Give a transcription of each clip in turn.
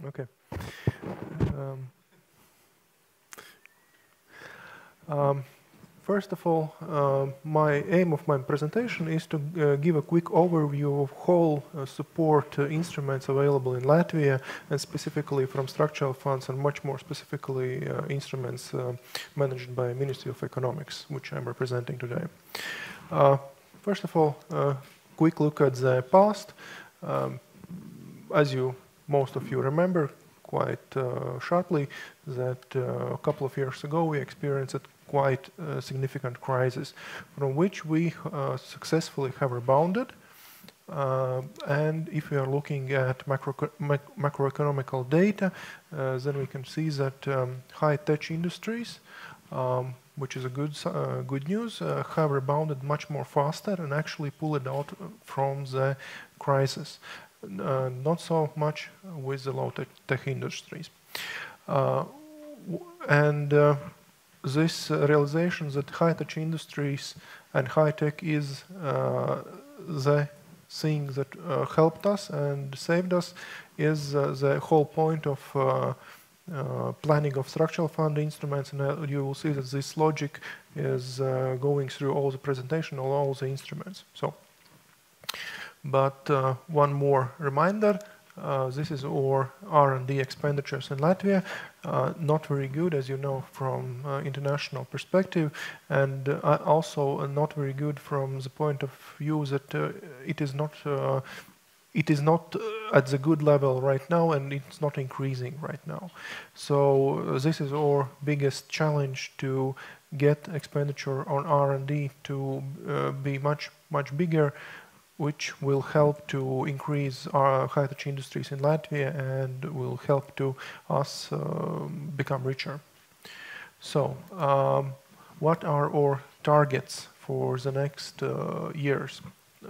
Okay. First of all, my aim of my presentation is to give a quick overview of whole support instruments available in Latvia, and specifically from structural funds, and much more specifically instruments managed by Ministry of Economics, which I'm representing today. First of all, quick look at the past. As most of you remember quite sharply, that a couple of years ago we experienced quite a significant crisis, from which we successfully have rebounded. And if we are looking at macroeconomical data, then we can see that high-tech industries, which is a good news, have rebounded much more faster and actually pulled out from the crisis. Not so much with the low-tech industries. This realization that high-tech industries and high-tech is the thing that helped us and saved us is the whole point of planning of structural fund instruments, and you will see that this logic is going through all the presentation, all the instruments. But one more reminder, this is our R&D expenditures in Latvia, not very good, as you know, from international perspective, and also not very good from the point of view that it is not at the good level right now, and it's not increasing right now. So this is our biggest challenge, to get expenditure on R&D to be much bigger, which will help to increase our high-tech industries in Latvia and will help to us become richer. So, what are our targets for the next years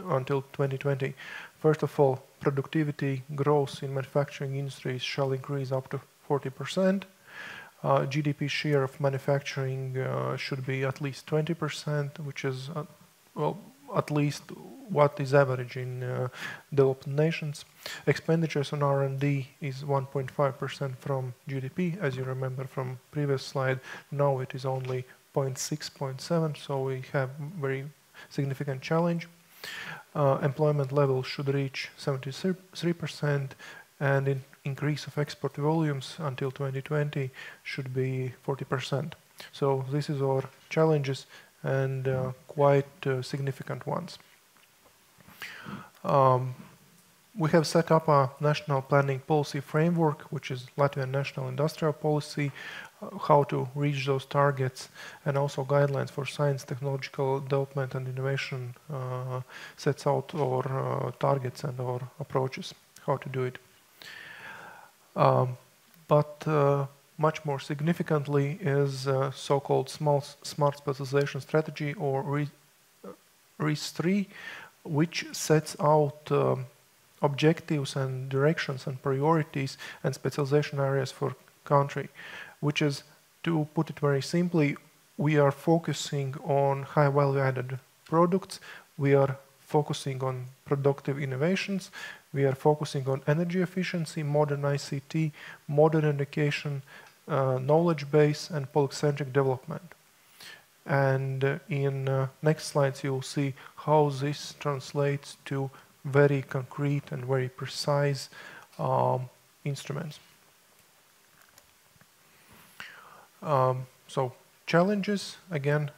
until 2020? First of all, productivity growth in manufacturing industries shall increase up to 40%. GDP share of manufacturing should be at least 20%, which is, well, at least what is average in developed nations. Expenditures on R&D is 1.5% from GDP, as you remember from previous slide. Now it is only 0.6, 0.7, so we have very significant challenge. Employment level should reach 73%, and increase of export volumes until 2020 should be 40%. So this is our challenges, and quite significant ones. We have set up a national planning policy framework, which is Latvian National Industrial Policy, how to reach those targets, and also guidelines for science, technological development and innovation sets out our targets and our approaches, how to do it. But much more significantly is so-called smart specialization strategy, or RIS3, which sets out objectives and directions and priorities and specialization areas for country, which is, to put it very simply, we are focusing on high value added products, we are focusing on productive innovations, we are focusing on energy efficiency, modern ICT, modern education, knowledge base, and polycentric development. And in next slides you will see how this translates to very concrete and very precise instruments. So challenges, again,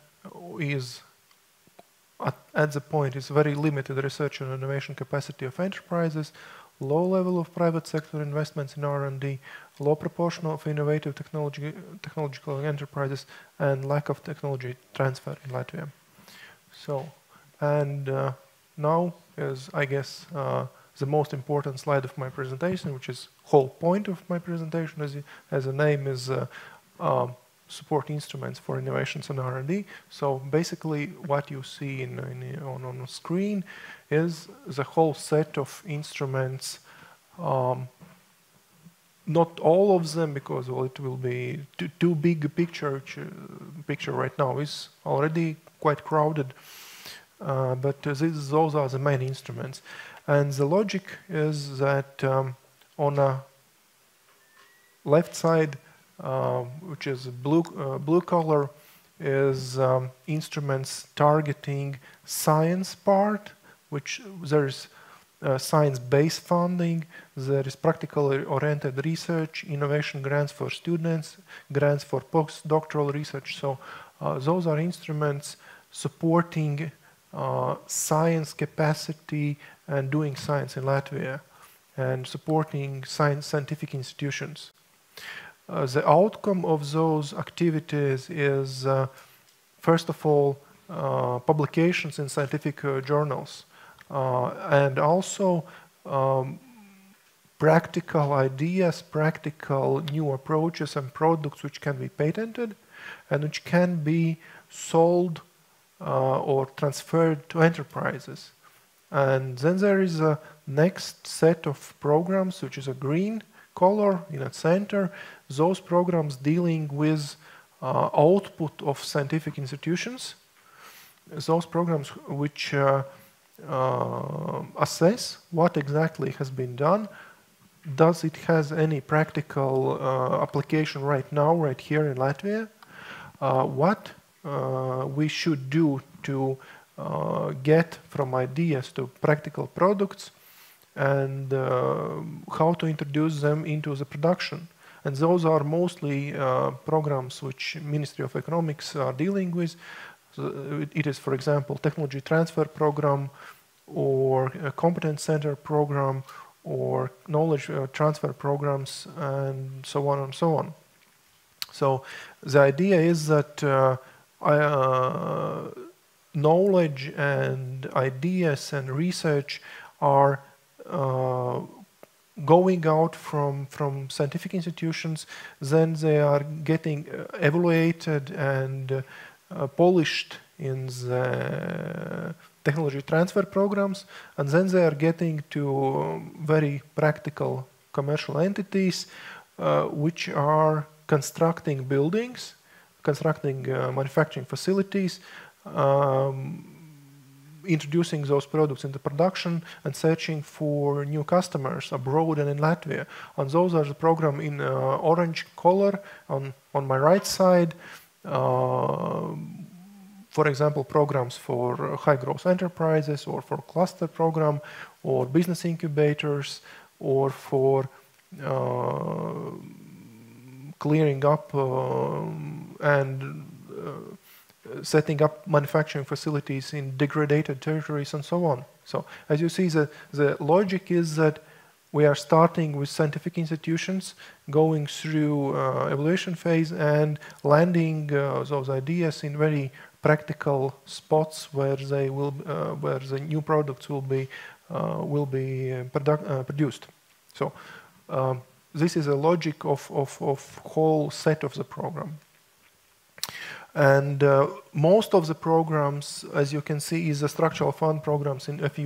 is at the point is very limited research and innovation capacity of enterprises, low level of private sector investments in R&D, low proportion of innovative technological enterprises, and lack of technology transfer in Latvia. So, and now is, I guess, the most important slide of my presentation, which is whole point of my presentation, as the name is support instruments for innovations and R&D. So basically what you see on the screen is the whole set of instruments, not all of them, because, well, it will be too big a picture. Picture right now is already quite crowded, but those are the main instruments. And the logic is that on a left side, which is blue color, is instruments targeting science part, which there is science-based funding, there is practically oriented research, innovation grants for students, grants for postdoctoral research. So those are instruments supporting science capacity and doing science in Latvia and supporting scientific institutions. The outcome of those activities is, first of all, publications in scientific journals, and also practical ideas, practical new approaches and products which can be patented and which can be sold or transferred to enterprises. And then there is a next set of programs, which is a green color in the center. Those programs dealing with output of scientific institutions. Those programs which assess what exactly has been done. Does it has any practical application right now, right here in Latvia? What we should do to get from ideas to practical products, and how to introduce them into the production. And those are mostly programs which Ministry of Economics are dealing with. So it is, for example, technology transfer program, or a competence center program, or knowledge transfer programs, and so on and so on. So the idea is that knowledge and ideas and research are going out from scientific institutions, then they are getting evaluated and polished in the technology transfer programs, and then they are getting to very practical commercial entities which are constructing buildings, constructing manufacturing facilities, introducing those products into production and searching for new customers abroad and in Latvia. And those are the program in orange color on my right side. For example, programs for high growth enterprises, or for cluster program, or business incubators, or for clearing up and setting up manufacturing facilities in degraded territories and so on. So as you see, the logic is that we are starting with scientific institutions, going through evaluation phase and landing those ideas in very practical spots where they will, where the new products will be produced. So this is a logic of whole set of the program. And most of the programs, as you can see, is the structural fund programs. And if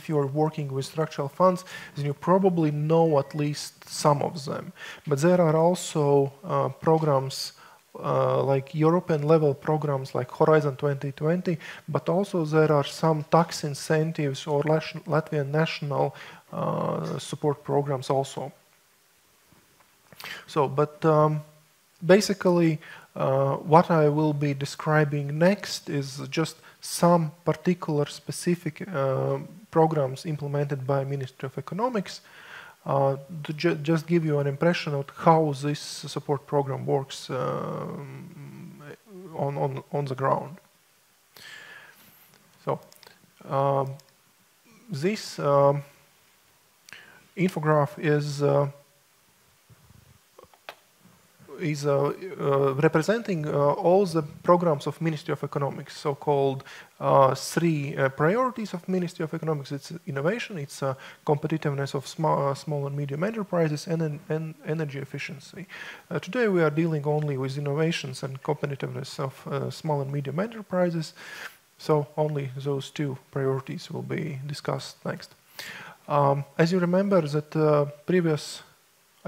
you are working with structural funds, then you probably know at least some of them. But there are also programs like European level programs like Horizon 2020, but also there are some tax incentives or Latvian national support programs also. So, but basically, what I will be describing next is just some particular specific programs implemented by Ministry of Economics to just give you an impression of how this support program works on the ground. So this infograph is representing all the programs of Ministry of Economics, so-called 3 priorities of Ministry of Economics. It's innovation, it's competitiveness of small and medium enterprises, and energy efficiency. Today we are dealing only with innovations and competitiveness of small and medium enterprises, so only those 2 priorities will be discussed next. As you remember that previous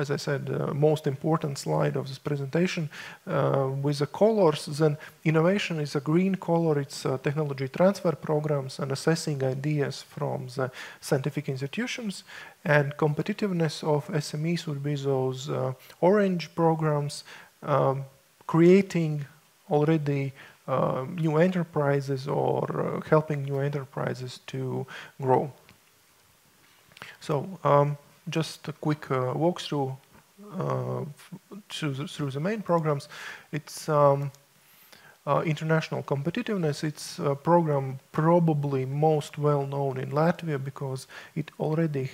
as I said, most important slide of this presentation with the colors. Then innovation is a green color. It's technology transfer programs and assessing ideas from the scientific institutions. And competitiveness of SMEs would be those orange programs, creating already new enterprises or helping new enterprises to grow. So just a quick walkthrough through the main programs. It's international competitiveness. It's a program probably most well known in Latvia because it already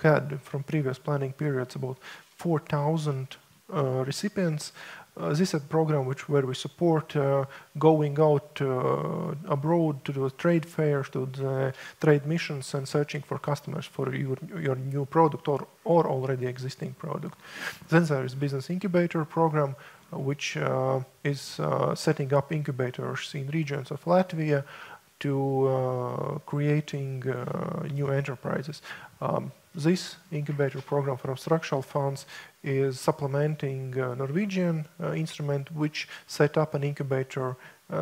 had from previous planning periods about 4,000 recipients. This is a program where we support going out abroad to the trade fairs, to the trade missions, and searching for customers for your new product or already existing product. Then there is business incubator program, which is setting up incubators in regions of Latvia to creating new enterprises. This incubator program from structural funds is supplementing Norwegian instrument, which set up an incubator,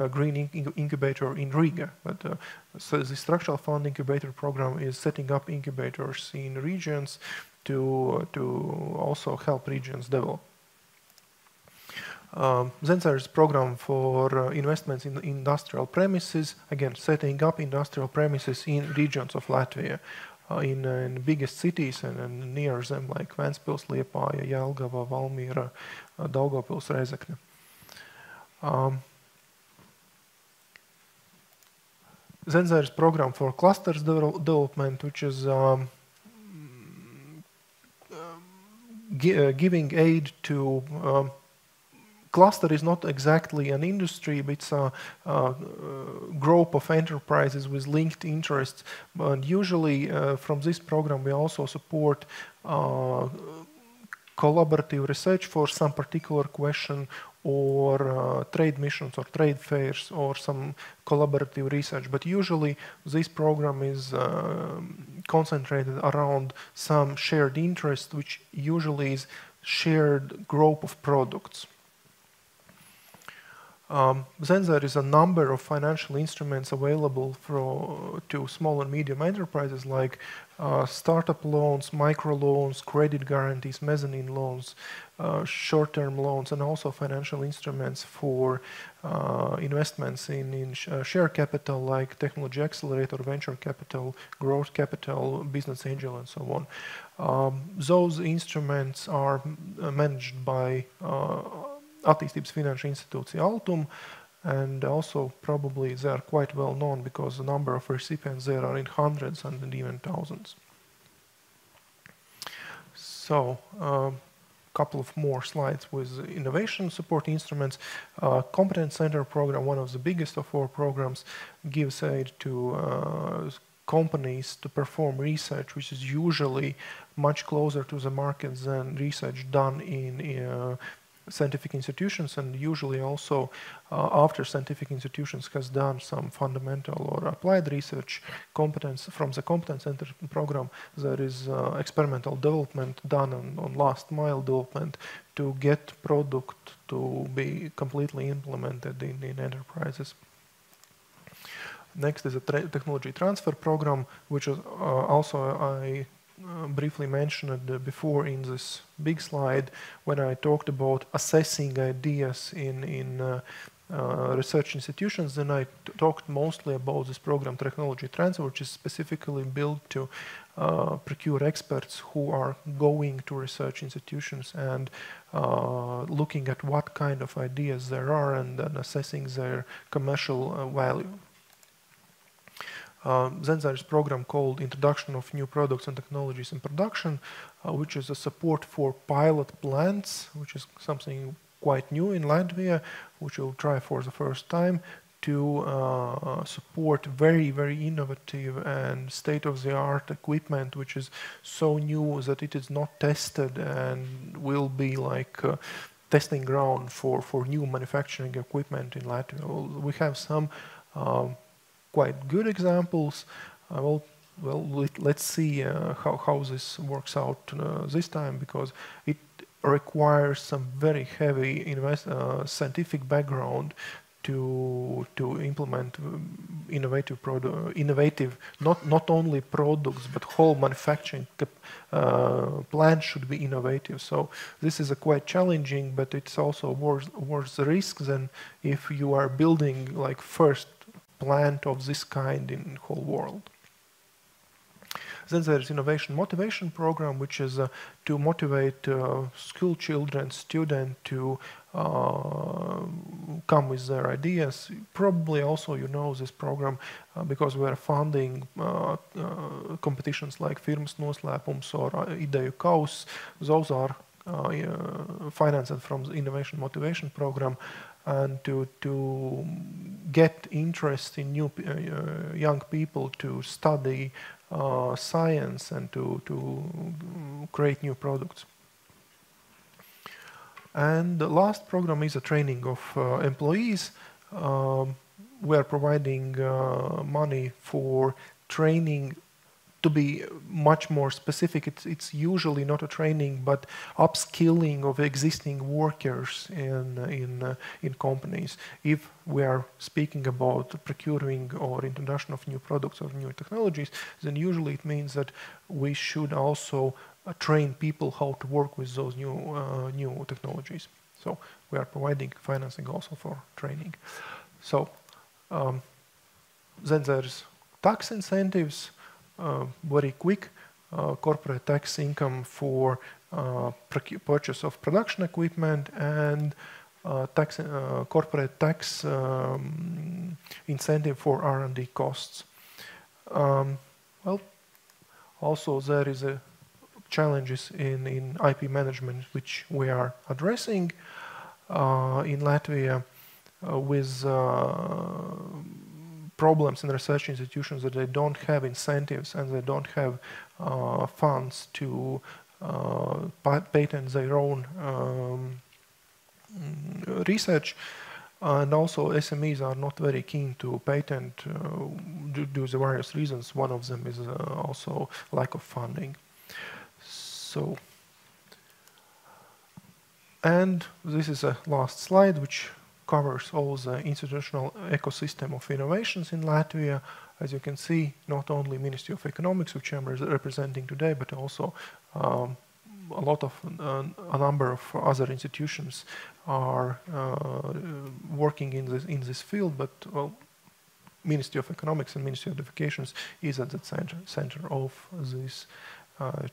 green incubator in Riga. But so the structural fund incubator program is setting up incubators in regions to also help regions develop. Then there's a program for investments in industrial premises, again setting up industrial premises in regions of Latvia. In biggest cities and near them, like Ventspils, Liepāja, Jelgava, Valmiera, Daugavpils, Rezekne. Then there's program for clusters development, which is giving aid to cluster is not exactly an industry, but it's a group of enterprises with linked interests. And usually from this program we also support collaborative research for some particular question or trade missions or trade fairs or some collaborative research. But usually this program is concentrated around some shared interest, which usually is shared group of products. Then there is a number of financial instruments available to small and medium enterprises, like startup loans, micro loans, credit guarantees, mezzanine loans, short-term loans, and also financial instruments for investments in share capital, like technology accelerator, venture capital, growth capital, business angel, and so on. Those instruments are managed by Attīstības Finanšu Institūcija Altum, and also probably they are quite well known because the number of recipients there are in hundreds and even thousands. So a couple of more slides with innovation support instruments. Competence Center program, one of the biggest of our programs, gives aid to companies to perform research, which is usually much closer to the market than research done in scientific institutions, and usually also after scientific institutions has done some fundamental or applied research competence from the Competence Center program, there is experimental development done on last mile development to get product to be completely implemented in enterprises. Next is a technology transfer program, which is also I briefly mentioned before in this big slide when I talked about assessing ideas in research institutions. Then I talked mostly about this program technology transfer, which is specifically built to procure experts who are going to research institutions and looking at what kind of ideas there are and assessing their commercial value. Then there's a program called Introduction of New Products and Technologies in Production, which is a support for pilot plants, which is something quite new in Latvia, which we'll try for the first time to support very, very innovative and state-of-the-art equipment, which is so new that it is not tested and will be like testing ground for new manufacturing equipment in Latvia. We have some quite good examples. I will well, let's see how this works out this time, because it requires some very heavy scientific background to implement innovative, not only products but whole manufacturing plant should be innovative. So this is a quite challenging, but it's also worth the risk than if you are building like first plant of this kind in the whole world. Then there's innovation motivation program, which is to motivate school children, students to come with their ideas. Probably also you know this program because we are funding competitions like Firmas noslēpums or Ideju Kaus. Those are financed from the innovation motivation program, and to get interest in new young people to study science and to create new products. And the last program is a training of employees. We are providing money for training. To be much more specific, it's usually not a training, but upskilling of existing workers in companies. If we are speaking about procuring or introduction of new products or new technologies, then usually it means that we should also train people how to work with those new technologies. So we are providing financing also for training. So then there's tax incentives. Very quick, corporate tax income for purchase of production equipment, and corporate tax incentive for R&D costs. Well, also there is challenges in IP management, which we are addressing in Latvia with problems in research institutions that they don't have incentives and they don't have funds to patent their own research, and also SMEs are not very keen to patent due to the various reasons. One of them is also lack of funding. So, and this is a last slide which covers all the institutional ecosystem of innovations in Latvia. As you can see, not only Ministry of Economics, which I'm representing today, but also a number of other institutions are working in this field. But well, Ministry of Economics and Ministry of Education is at the center of this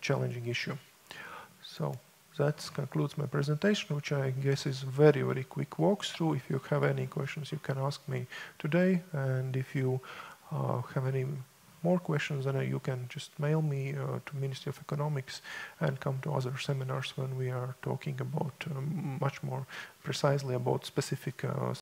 challenging issue. So that concludes my presentation, which I guess is very, very quick walkthrough. If you have any questions, you can ask me today. And if you have any more questions, then you can just mail me to Ministry of Economics and come to other seminars when we are talking about much more precisely about specific